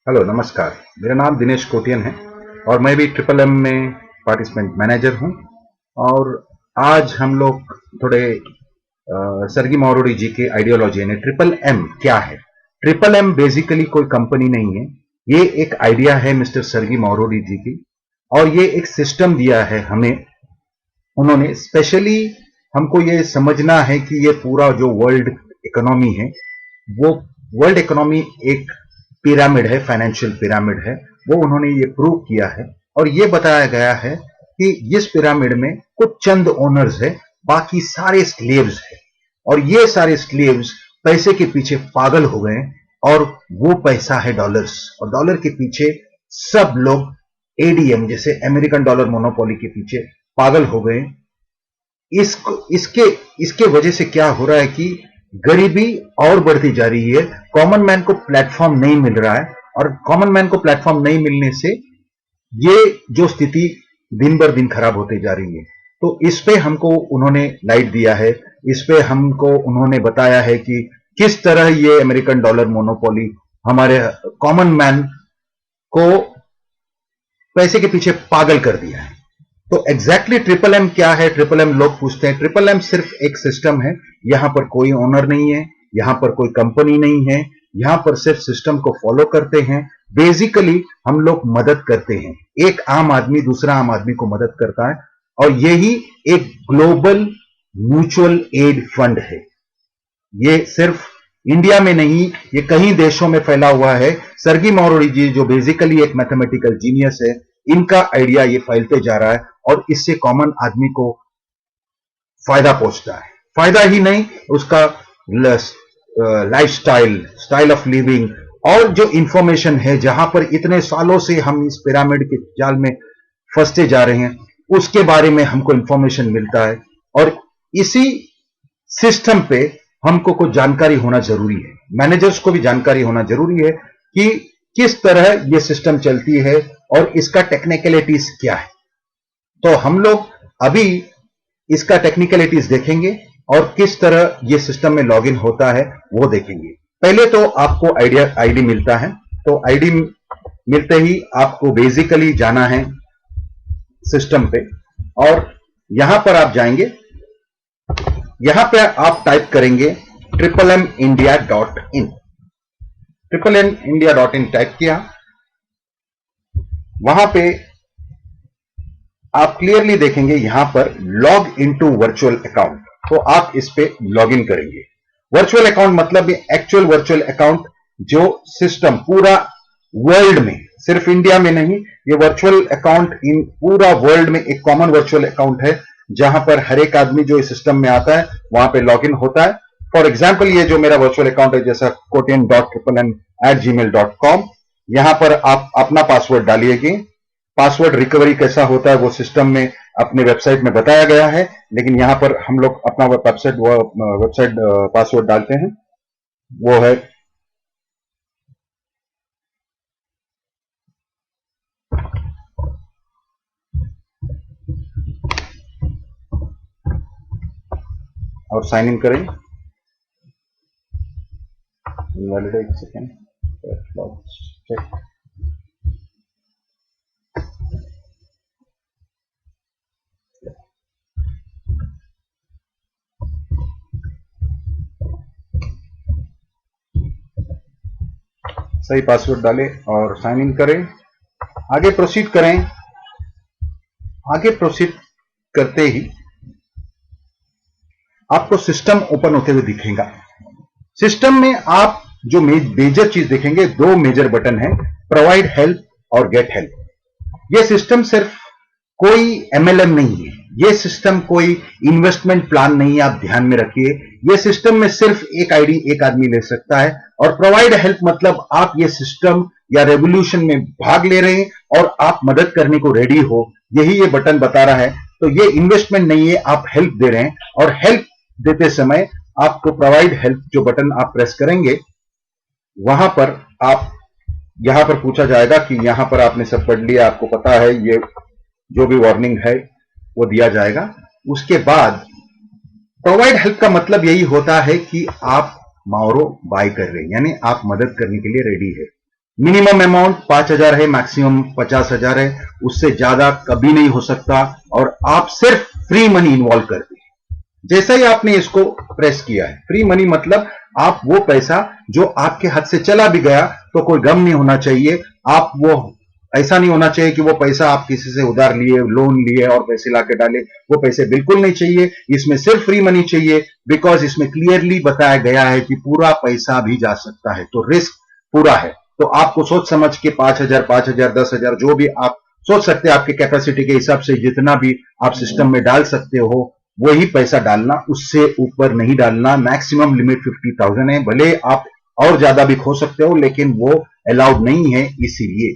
Hello नमस्कार। मेरा नाम दिनेश कोटियन है और मैं भी ट्रिपल एम में पार्टिसिपेंट मैनेजर हूं। और आज हम लोग थोड़े सरगी मावरोडी जी के आइडियोलॉजी यानी ट्रिपल एम क्या है। ट्रिपल एम बेसिकली कोई कंपनी नहीं है, ये एक आइडिया है मिस्टर सरगी मावरोडी जी की। और ये एक सिस्टम दिया है हमें उन्होंने स्पेशली। हमको ये समझना है कि ये पूरा जो वर्ल्ड इकोनॉमी है वो वर्ल्ड इकोनॉमी एक पिरामिड है, फाइनेंशियल पिरामिड है। वो उन्होंने ये प्रूव किया है और ये बताया गया है कि इस पिरामिड में कुछ चंद ओनर्स है, बाकी सारे स्लेव्स है। और ये सारे स्लेव्स पैसे के पीछे पागल हो गए और वो पैसा है डॉलर्स, और डॉलर के पीछे सब लोग एडीएम जैसे अमेरिकन डॉलर मोनोपोली के पीछे पागल हो गए। इसके वजह से क्या हो रहा है कि गरीबी और बढ़ती जा रही है, कॉमन मैन को प्लेटफॉर्म नहीं मिल रहा है। और कॉमन मैन को प्लेटफॉर्म नहीं मिलने से ये जो स्थिति दिन बर दिन खराब होती जा रही है। तो इस पे हमको उन्होंने लाइट दिया है, इस पे हमको उन्होंने बताया है कि किस तरह ये अमेरिकन डॉलर मोनोपोली हमारे कॉमन मैन को पैसे के पीछे पागल कर दिया है। तो एग्जैक्टली ट्रिपल एम क्या है? ट्रिपल एम लोग पूछते हैं। ट्रिपल एम सिर्फ एक सिस्टम है, यहां पर कोई ओनर नहीं है, यहां पर कोई कंपनी नहीं है, यहां पर सिर्फ सिस्टम को फॉलो करते हैं। बेसिकली हम लोग मदद करते हैं, एक आम आदमी दूसरा आम आदमी को मदद करता है। और यही एक ग्लोबल म्यूचुअल एड फंड है। ये सिर्फ इंडिया में नहीं, ये कई देशों में फैला हुआ है। सरगी मावरोडी जी जो बेसिकली एक मैथमेटिकल जीनियस है, इनका आइडिया ये फैलते जा रहा है और इससे कॉमन आदमी को फायदा पहुंचता है। फायदा ही नहीं, उसका लाइफस्टाइल, स्टाइल ऑफ लिविंग और जो इंफॉर्मेशन है, जहां पर इतने सालों से हम इस पिरामिड के जाल में फंसते जा रहे हैं, उसके बारे में हमको इंफॉर्मेशन मिलता है। और इसी सिस्टम पे हमको कुछ जानकारी होना जरूरी है, मैनेजर्स को भी जानकारी होना जरूरी है कि किस तरह यह सिस्टम चलती है और इसका टेक्निकलिटीज क्या है। तो हम लोग अभी इसका टेक्निकलिटीज देखेंगे और किस तरह यह सिस्टम में लॉगिन होता है वो देखेंगे। पहले तो आपको आईडी मिलता है, तो आईडी मिलते ही आपको बेसिकली जाना है सिस्टम पे और यहां पर आप जाएंगे, यहां पे आप टाइप करेंगे tripleindia.in। tripleindia.in टाइप किया, वहां पे आप क्लियरली देखेंगे यहां पर लॉग इनटू वर्चुअल अकाउंट, तो आप इस पे लॉग इन करेंगे। वर्चुअल अकाउंट मतलब एक्चुअल वर्चुअल अकाउंट जो सिस्टम पूरा वर्ल्ड में, सिर्फ इंडिया में नहीं, ये वर्चुअल अकाउंट इन पूरा वर्ल्ड में एक कॉमन वर्चुअल अकाउंट है, जहां पर हर एक आदमी जो इस सिस्टम में आता है वहां पे लॉग इन होता है। फॉर एग्जाम्पल ये जो मेरा वर्चुअल अकाउंट है, जैसा kotian.triplem@gmail.com, यहां पर आप अपना पासवर्ड डालिएगी। पासवर्ड रिकवरी कैसा होता है वो सिस्टम में अपने वेबसाइट में बताया गया है, लेकिन यहां पर हम लोग अपना वेबसाइट पासवर्ड डालते हैं, वो है और साइन इन करें। एक सेकेंड, चेक। सही पासवर्ड डालें और साइन इन करें, आगे प्रोसीड करें। आगे प्रोसीड करते ही आपको सिस्टम ओपन होते हुए दिखेगा। सिस्टम में आप जो मेजर चीज देखेंगे, दो मेजर बटन है, प्रोवाइड हेल्प और गेट हेल्प। यह सिस्टम सिर्फ कोई एमएलएम नहीं है, यह सिस्टम कोई इन्वेस्टमेंट प्लान नहीं है, आप ध्यान में रखिए। यह सिस्टम में सिर्फ एक आईडी एक आदमी ले सकता है। और प्रोवाइड हेल्प मतलब आप ये सिस्टम या रेवोल्यूशन में भाग ले रहे हैं और आप मदद करने को रेडी हो, यही ये बटन बता रहा है। तो ये इन्वेस्टमेंट नहीं है, आप हेल्प दे रहे हैं। और हेल्प देते समय आपको प्रोवाइड हेल्प जो बटन आप प्रेस करेंगे, वहां पर आप यहां पर पूछा जाएगा कि यहां पर आपने सब पढ़ लिया, आपको पता है, ये जो भी वार्निंग है वो दिया जाएगा। उसके बाद प्रोवाइड हेल्प का मतलब यही होता है कि आप मावरो बाय कर रहे हैं, यानी आप मदद करने के लिए रेडी है। मिनिमम अमाउंट 5,000 है, मैक्सिमम 50,000 है, उससे ज्यादा कभी नहीं हो सकता। और आप सिर्फ फ्री मनी इन्वॉल्व करते हैं। जैसा ही आपने इसको प्रेस किया है, फ्री मनी मतलब आप वो पैसा जो आपके हाथ से चला भी गया तो कोई गम नहीं होना चाहिए। आप वो ऐसा नहीं होना चाहिए कि वो पैसा आप किसी से उधार लिए, लोन लिए और पैसे लाके डाले, वो पैसे बिल्कुल नहीं चाहिए। इसमें सिर्फ फ्री मनी चाहिए, बिकॉज इसमें क्लियरली बताया गया है कि पूरा पैसा भी जा सकता है, तो रिस्क पूरा है। तो आपको सोच समझ के 5,000, 5,000, 10,000 जो भी आप सोच सकते हैं, आपके कैपेसिटी के हिसाब से जितना भी आप सिस्टम में डाल सकते हो वही पैसा डालना, उससे ऊपर नहीं डालना। मैक्सिमम लिमिट 50,000 है, भले आप और ज्यादा भी खो सकते हो लेकिन वो अलाउड नहीं है। इसीलिए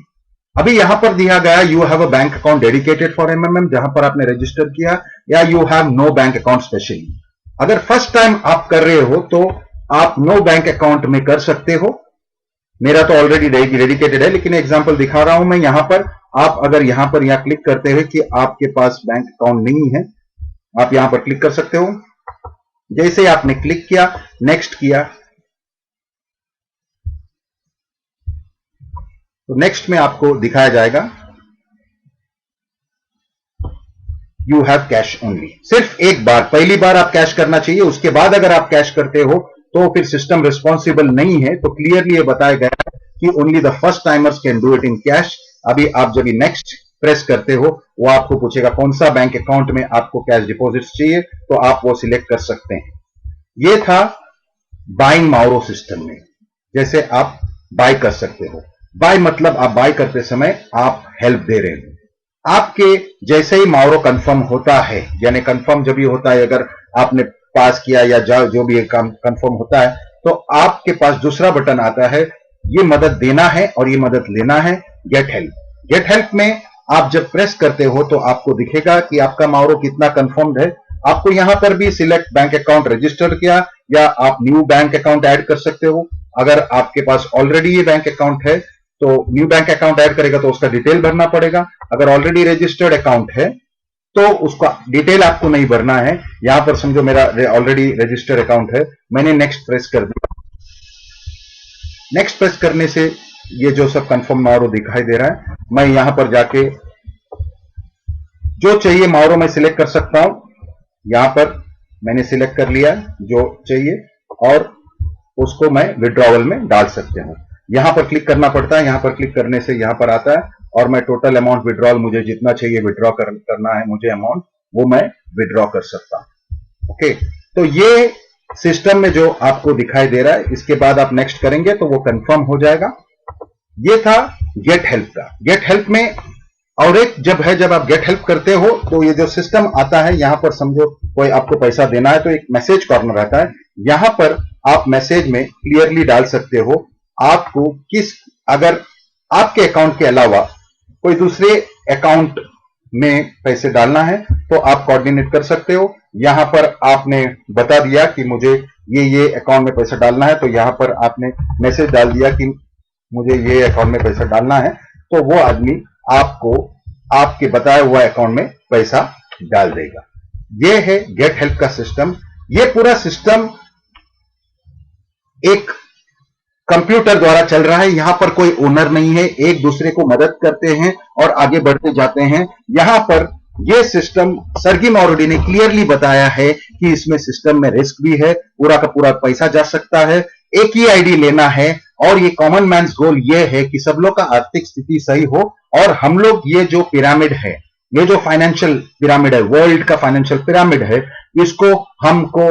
अभी यहां पर दिया गया, you have a bank account dedicated for hmm, जहां पर आपने रजिस्टर किया, या you have no bank account specially. अगर फर्स्ट टाइम आप कर रहे हो तो आप नो बैंक अकाउंट में कर सकते हो। मेरा तो ऑलरेडी डेडिकेटेड है, लेकिन एग्जांपल दिखा रहा हूं मैं। यहां पर आप अगर यहां पर यहां क्लिक करते हैं कि आपके पास बैंक अकाउंट नहीं है, आप यहां पर क्लिक कर सकते हो। जैसे आपने क्लिक किया, नेक्स्ट किया, तो नेक्स्ट में आपको दिखाया जाएगा यू हैव कैश ओनली। सिर्फ एक बार, पहली बार आप कैश करना चाहिए, उसके बाद अगर आप कैश करते हो तो फिर सिस्टम रिस्पॉन्सिबल नहीं है। तो क्लियरली ये बताया गया है कि only the first timers can do it in cash. अभी आप जब नेक्स्ट प्रेस करते हो, वो आपको पूछेगा कौन सा बैंक अकाउंट में आपको कैश डिपॉजिट चाहिए, तो आप वो सिलेक्ट कर सकते हैं। ये था बाइंग माउरो सिस्टम में, जैसे आप बाय कर सकते हो। बाय मतलब आप बाय करते समय आप हेल्प दे रहे हो। आपके जैसे ही माउरो कंफर्म होता है, यानी कंफर्म जब भी होता है, अगर आपने पास किया या जो भी काम कंफर्म होता है, तो आपके पास दूसरा बटन आता है, ये मदद देना है और ये मदद लेना है, गेट हेल्प। गेट हेल्प में आप जब प्रेस करते हो तो आपको दिखेगा कि आपका माउरो कितना कंफर्म्ड है। आपको यहां पर भी सिलेक्ट बैंक अकाउंट रजिस्टर किया, या आप न्यू बैंक अकाउंट ऐड कर सकते हो। अगर आपके पास ऑलरेडी ये बैंक अकाउंट है तो न्यू बैंक अकाउंट ऐड करेगा तो उसका डिटेल भरना पड़ेगा। अगर ऑलरेडी रजिस्टर्ड अकाउंट है तो उसका डिटेल आपको नहीं भरना है। यहां पर समझो मेरा ऑलरेडी रजिस्टर्ड अकाउंट है, मैंने नेक्स्ट प्रेस कर दिया। नेक्स्ट प्रेस करने से ये जो सब कंफर्म माउरो दिखाई दे रहा है, मैं यहां पर जाके जो चाहिए माउरो मैं सिलेक्ट कर सकता हूं। यहां पर मैंने सिलेक्ट कर लिया जो चाहिए और उसको मैं विड्रॉवल में डाल सकते हूं। यहां पर क्लिक करना पड़ता है, यहां पर क्लिक करने से यहां पर आता है और मैं टोटल अमाउंट विड्रॉल, मुझे जितना चाहिए विड्रॉ करना है मुझे अमाउंट, वो मैं विड्रॉ कर सकता हूं। ओके, तो ये सिस्टम में जो आपको दिखाई दे रहा है, इसके बाद आप नेक्स्ट करेंगे तो वो कंफर्म हो जाएगा। ये था गेट हेल्प का। गेट हेल्प में और एक जब आप गेट हेल्प करते हो तो ये जो सिस्टम आता है, यहां पर समझो कोई आपको पैसा देना है तो एक मैसेज कॉर्नर आता है। यहां पर आप मैसेज में क्लियरली डाल सकते हो आपको किस, अगर आपके अकाउंट के अलावा कोई दूसरे अकाउंट में पैसे डालना है तो आप कोऑर्डिनेट कर सकते हो। यहां पर आपने बता दिया कि मुझे ये अकाउंट में पैसा डालना है, तो यहां पर आपने मैसेज डाल दिया कि मुझे ये अकाउंट में पैसा डालना है, तो वो आदमी आपको आपके बताए हुआ अकाउंट में पैसा डाल देगा। ये है गेट हेल्प का सिस्टम। ये पूरा सिस्टम एक कंप्यूटर द्वारा चल रहा है। यहां पर कोई ओनर नहीं है, एक दूसरे को मदद करते हैं और आगे बढ़ते जाते हैं। यहां पर यह सिस्टम सर्गी माउरोडी ने क्लियरली बताया है कि इसमें सिस्टम में रिस्क भी है, पूरा का पूरा पैसा जा सकता है, एक ही आईडी लेना है। और ये कॉमन मैन्स गोल ये है कि सब लोग का आर्थिक स्थिति सही हो और हम लोग ये जो पिरामिड है, ये जो फाइनेंशियल पिरामिड है, वर्ल्ड का फाइनेंशियल पिरामिड है, इसको हमको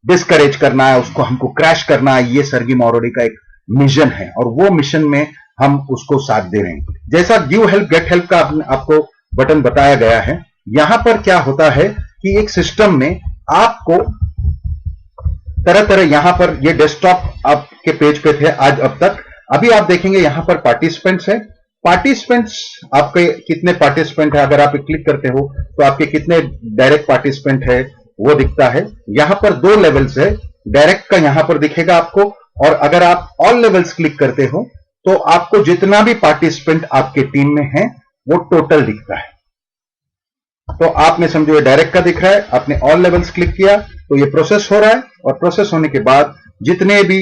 डिस्करेज करना है, उसको हमको क्रैश करना है। ये सर्गी माउरोडी का एक मिशन है और वो मिशन में हम उसको साथ दे रहे हैं। जैसा गिव हेल्प गेट हेल्प का आपको बटन बताया गया है, यहां पर क्या होता है कि एक सिस्टम में आपको तरह तरह, यहां पर ये डेस्कटॉप आपके पेज पे थे आज अब तक, अभी आप देखेंगे यहां पर पार्टिसिपेंट्स है। पार्टिसिपेंट्स आपके कितने पार्टिसिपेंट है, अगर आप क्लिक करते हो तो आपके कितने डायरेक्ट पार्टिसिपेंट है वो दिखता है। यहां पर 2 लेवल्स है, डायरेक्ट का यहां पर दिखेगा आपको, और अगर आप ऑल लेवल्स क्लिक करते हो तो आपको जितना भी पार्टिसिपेंट आपके टीम में है वो टोटल दिखता है। तो आपने समझो ये डायरेक्ट का दिख रहा है, आपने ऑल लेवल्स क्लिक किया तो ये प्रोसेस हो रहा है, और प्रोसेस होने के बाद जितने भी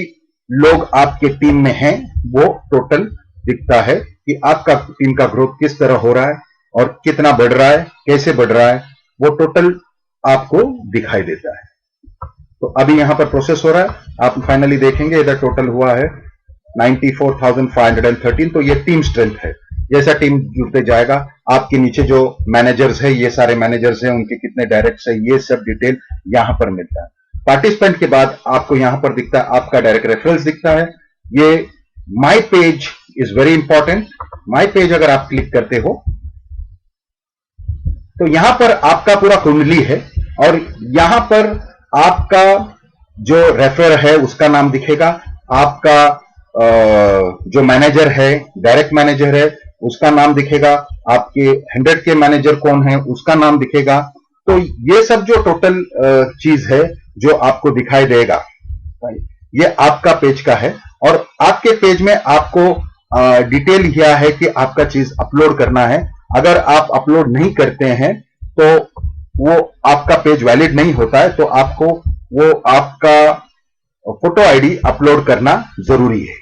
लोग आपके टीम में हैं वो टोटल दिखता है कि आपका टीम का ग्रोथ किस तरह हो रहा है और कितना बढ़ रहा है, कैसे बढ़ रहा है, वो टोटल आपको दिखाई देता है। तो अभी यहां पर प्रोसेस हो रहा है, आप फाइनली देखेंगे इधर टोटल हुआ है 94,513। तो ये टीम स्ट्रेंथ है। जैसा टीम जुड़ते जाएगा, आपके नीचे जो मैनेजर्स है, ये सारे मैनेजर्स हैं, उनके कितने डायरेक्ट्स है, ये सब डिटेल यहां पर मिलता है। पार्टिसिपेंट के बाद आपको यहां पर दिखता है आपका डायरेक्ट रेफरेंस दिखता है। ये my page is very important. My page अगर आप क्लिक करते हो तो यहां पर आपका पूरा कुंडली है और यहां पर आपका जो रेफर है उसका नाम दिखेगा, आपका जो मैनेजर है, डायरेक्ट मैनेजर है, उसका नाम दिखेगा, आपके 100 के मैनेजर कौन है उसका नाम दिखेगा। तो ये सब जो टोटल चीज है जो आपको दिखाई देगा, ये आपका पेज का है। और आपके पेज में आपको डिटेल यह है कि आपका चीज अपलोड करना है। अगर आप अपलोड नहीं करते हैं तो वो आपका पेज वैलिड नहीं होता है, तो आपको वो आपका फोटो आईडी अपलोड करना जरूरी है।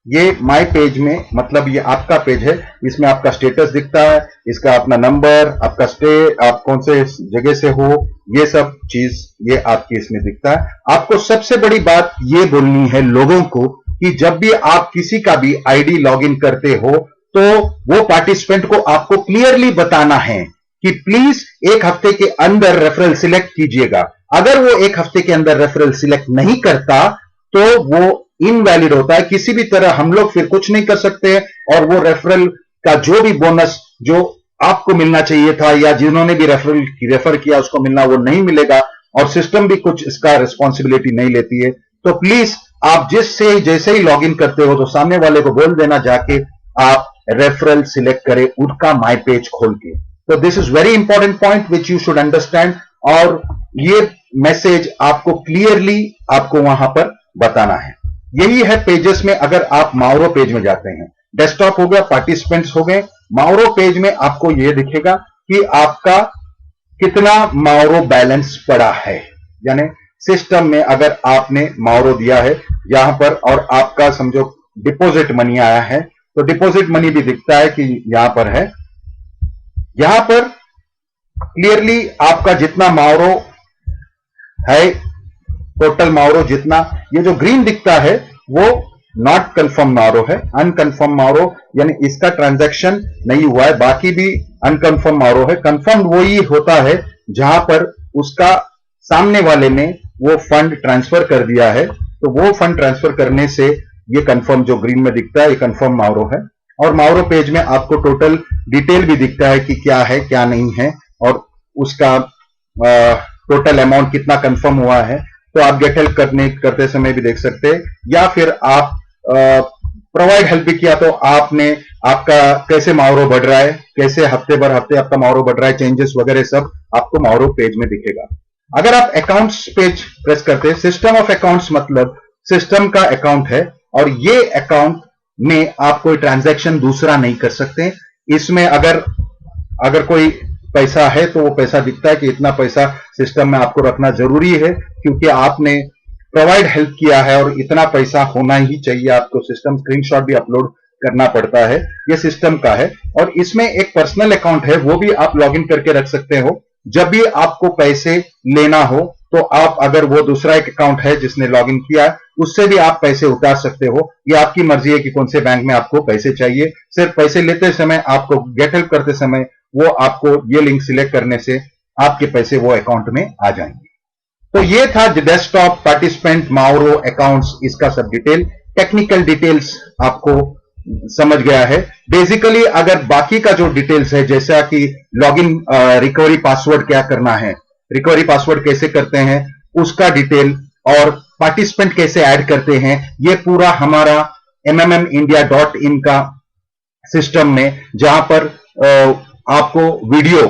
ये माय पेज में मतलब ये आपका पेज है, इसमें आपका स्टेटस दिखता है, इसका अपना नंबर, आपका स्टे, आप कौन से जगह से हो, ये सब चीज ये आपकी इसमें दिखता है। आपको सबसे बड़ी बात ये बोलनी है लोगों को कि जब भी आप किसी का भी आईडी लॉगिन करते हो तो वो पार्टिसिपेंट को आपको क्लियरली बताना है कि प्लीज 1 हफ्ते के अंदर रेफरल सिलेक्ट कीजिएगा। अगर वो 1 हफ्ते के अंदर रेफरल सिलेक्ट नहीं करता तो वो इनवैलिड होता है। किसी भी तरह हम लोग फिर कुछ नहीं कर सकते और वो रेफरल का जो भी बोनस जो आपको मिलना चाहिए था या जिन्होंने भी रेफर किया उसको मिलना, वो नहीं मिलेगा और सिस्टम भी कुछ इसका रिस्पॉन्सिबिलिटी नहीं लेती है। तो प्लीज आप जैसे ही लॉगिन करते हो तो सामने वाले को बोल देना जाके आप रेफरल सिलेक्ट करें उनका माई पेज खोल के। तो this is very important point which you should understand और ये मैसेज आपको क्लियरली आपको वहां पर बताना है। यही है पेजेस में। अगर आप माउरो पेज में जाते हैं, डेस्कटॉप हो गया, पार्टिसिपेंट्स हो गए, माउरो पेज में आपको यह दिखेगा कि आपका कितना माउरो बैलेंस पड़ा है। यानी सिस्टम में अगर आपने माउरो दिया है यहां पर और आपका समझो डिपॉजिट मनी आया है तो डिपॉजिट मनी भी दिखता है कि यहां पर है। यहां पर क्लियरली आपका जितना माउरो है, टोटल माउरो जितना, ये जो ग्रीन दिखता है वो नॉट कंफर्म माउरो है, अनकंफर्म माउरो, यानी इसका ट्रांजैक्शन नहीं हुआ है, बाकी भी अनकंफर्म माउरो है। कंफर्म वही होता है जहां पर उसका सामने वाले ने वो फंड ट्रांसफर कर दिया है, तो वो फंड ट्रांसफर करने से ये कंफर्म जो ग्रीन में दिखता है ये कंफर्म माउरो है। और माउरो पेज में आपको टोटल डिटेल भी दिखता है कि क्या है क्या नहीं है और उसका टोटल अमाउंट कितना कंफर्म हुआ है। तो आप गेट हेल्प करते समय भी देख सकते हैं, या फिर आप प्रोवाइड हेल्प भी किया तो आपने आपका कैसे माउरो बढ़ रहा है, कैसे हफ्ते भर हफ्ते आपका माउरो बढ़ रहा है, चेंजेस वगैरह सब आपको माउरो पेज में दिखेगा। अगर आप अकाउंट्स पेज प्रेस करते हैं, सिस्टम ऑफ अकाउंट्स मतलब सिस्टम का अकाउंट है और ये अकाउंट में आप कोई ट्रांजैक्शन दूसरा नहीं कर सकते। इसमें अगर कोई पैसा है तो वो पैसा दिखता है कि इतना पैसा सिस्टम में आपको रखना जरूरी है क्योंकि आपने प्रोवाइड हेल्प किया है और इतना पैसा होना ही चाहिए। आपको सिस्टम स्क्रीनशॉट भी अपलोड करना पड़ता है, ये सिस्टम का है। और इसमें एक पर्सनल अकाउंट है, वो भी आप लॉगिन करके रख सकते हो। जब भी आपको पैसे लेना हो तो आप, अगर वो दूसरा एक अकाउंट है जिसने लॉगिन किया है, उससे भी आप पैसे उतार सकते हो। ये आपकी मर्जी है कि कौन से बैंक में आपको पैसे चाहिए। सिर्फ पैसे लेते समय आपको गेट हेल्प करते समय वो आपको ये लिंक सिलेक्ट करने से आपके पैसे वो अकाउंट में आ जाएंगे। तो ये था डेस्कटॉप, पार्टिसिपेंट, माउरो, अकाउंट्स, इसका सब डिटेल, टेक्निकल डिटेल्स आपको समझ गया है। बेसिकली अगर बाकी का जो डिटेल्स है, जैसा कि लॉगिन रिकवरी पासवर्ड क्या करना है, रिकवरी पासवर्ड कैसे करते हैं उसका डिटेल, और पार्टिसिपेंट कैसे ऐड करते हैं, ये पूरा हमारा mmmindia.in का सिस्टम में, जहां पर आपको video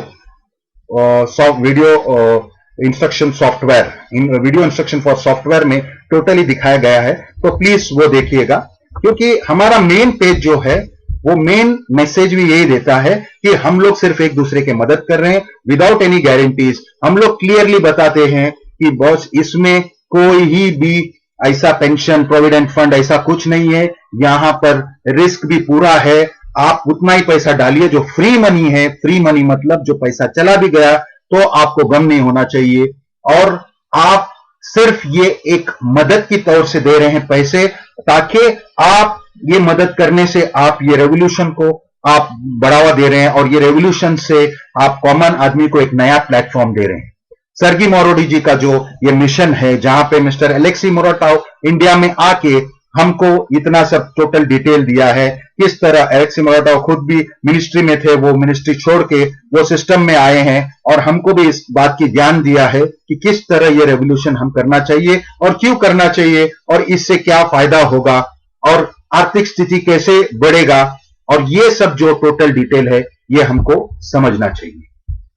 instruction software, video instruction for software में टोटली दिखाया गया है। तो प्लीज वो देखिएगा, क्योंकि हमारा मेन पेज जो है वो मेन मैसेज भी यही देता है कि हम लोग सिर्फ एक दूसरे की मदद कर रहे हैं विदाउट एनी गारंटीज। हम लोग क्लियरली बताते हैं कि बॉस इसमें कोई ही भी ऐसा पेंशन प्रोविडेंट फंड ऐसा कुछ नहीं है। यहां पर रिस्क भी पूरा है। आप उतना ही पैसा डालिए जो फ्री मनी है। फ्री मनी मतलब जो पैसा चला भी गया तो आपको गम नहीं होना चाहिए, और आप सिर्फ ये एक मदद की तौर से दे रहे हैं पैसे, ताकि आप ये मदद करने से आप ये रेवोल्यूशन को आप बढ़ावा दे रहे हैं, और ये रेवोल्यूशन से आप कॉमन आदमी को एक नया प्लेटफॉर्म दे रहे हैं। सर्गी मोरोडी जी का जो ये मिशन है, जहां पे मिस्टर एलेक्सी मोरोटाव इंडिया में आके हमको इतना सब टोटल डिटेल दिया है, किस तरह एलेक्सी मोरोटाव खुद भी मिनिस्ट्री में थे, वो मिनिस्ट्री छोड़ के वो सिस्टम में आए हैं, और हमको भी इस बात की ज्ञान दिया है कि किस तरह ये रेवोल्यूशन हम करना चाहिए और क्यों करना चाहिए, और इससे क्या फायदा होगा, और आर्थिक स्थिति कैसे बढ़ेगा, और ये सब जो टोटल डिटेल है ये हमको समझना चाहिए।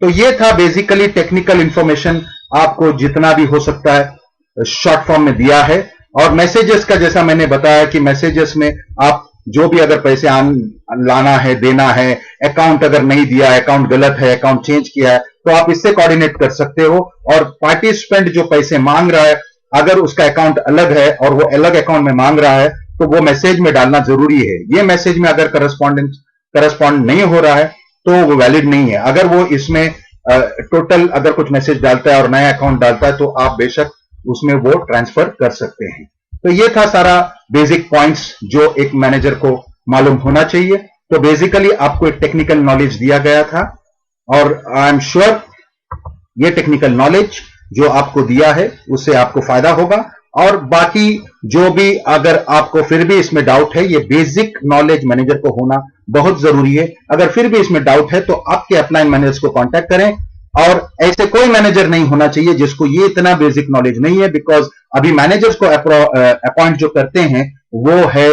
तो ये था बेसिकली टेक्निकल इंफॉर्मेशन, आपको जितना भी हो सकता है शॉर्ट फॉर्म में दिया है। और मैसेजेस का जैसा मैंने बताया कि मैसेजेस में आप जो भी अगर पैसे लाना है, देना है, अकाउंट अगर नहीं दिया, अकाउंट गलत है, अकाउंट चेंज किया है, तो आप इससे कोऑर्डिनेट कर सकते हो। और पार्टिसिपेंट जो पैसे मांग रहा है, अगर उसका अकाउंट अलग है और वो अलग अकाउंट में मांग रहा है, तो वो मैसेज में डालना जरूरी है। ये मैसेज में अगर करस्पॉन्ड नहीं हो रहा है तो वो वैलिड नहीं है। अगर वो इसमें टोटल अगर कुछ मैसेज डालता है और नया अकाउंट डालता है, तो आप बेशक उसमें वो ट्रांसफर कर सकते हैं। तो ये था सारा बेसिक पॉइंट्स जो एक मैनेजर को मालूम होना चाहिए। तो बेसिकली आपको एक टेक्निकल नॉलेज दिया गया था, और आई एम श्योर ये टेक्निकल नॉलेज जो आपको दिया है उससे आपको फायदा होगा। और बाकी जो भी अगर आपको फिर भी इसमें डाउट है, ये बेसिक नॉलेज मैनेजर को होना बहुत जरूरी है। अगर फिर भी इसमें डाउट है तो आपके अपलाइन मैनेजर्स को कांटेक्ट करें, और ऐसे कोई मैनेजर नहीं होना चाहिए जिसको ये इतना बेसिक नॉलेज नहीं है, बिकॉज अभी मैनेजर्स को अपॉइंट जो करते हैं वो है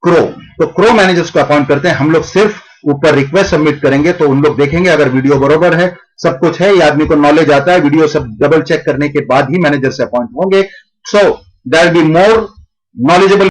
क्रो। तो क्रो मैनेजर्स को अपॉइंट करते हैं, हम लोग सिर्फ ऊपर रिक्वेस्ट सबमिट करेंगे, तो उन लोग देखेंगे अगर वीडियो बरोबर है, सब कुछ है, ये आदमी को नॉलेज आता है, वीडियो सब डबल चेक करने के बाद ही मैनेजर से अपॉइंट होंगे। So there will be more knowledgeable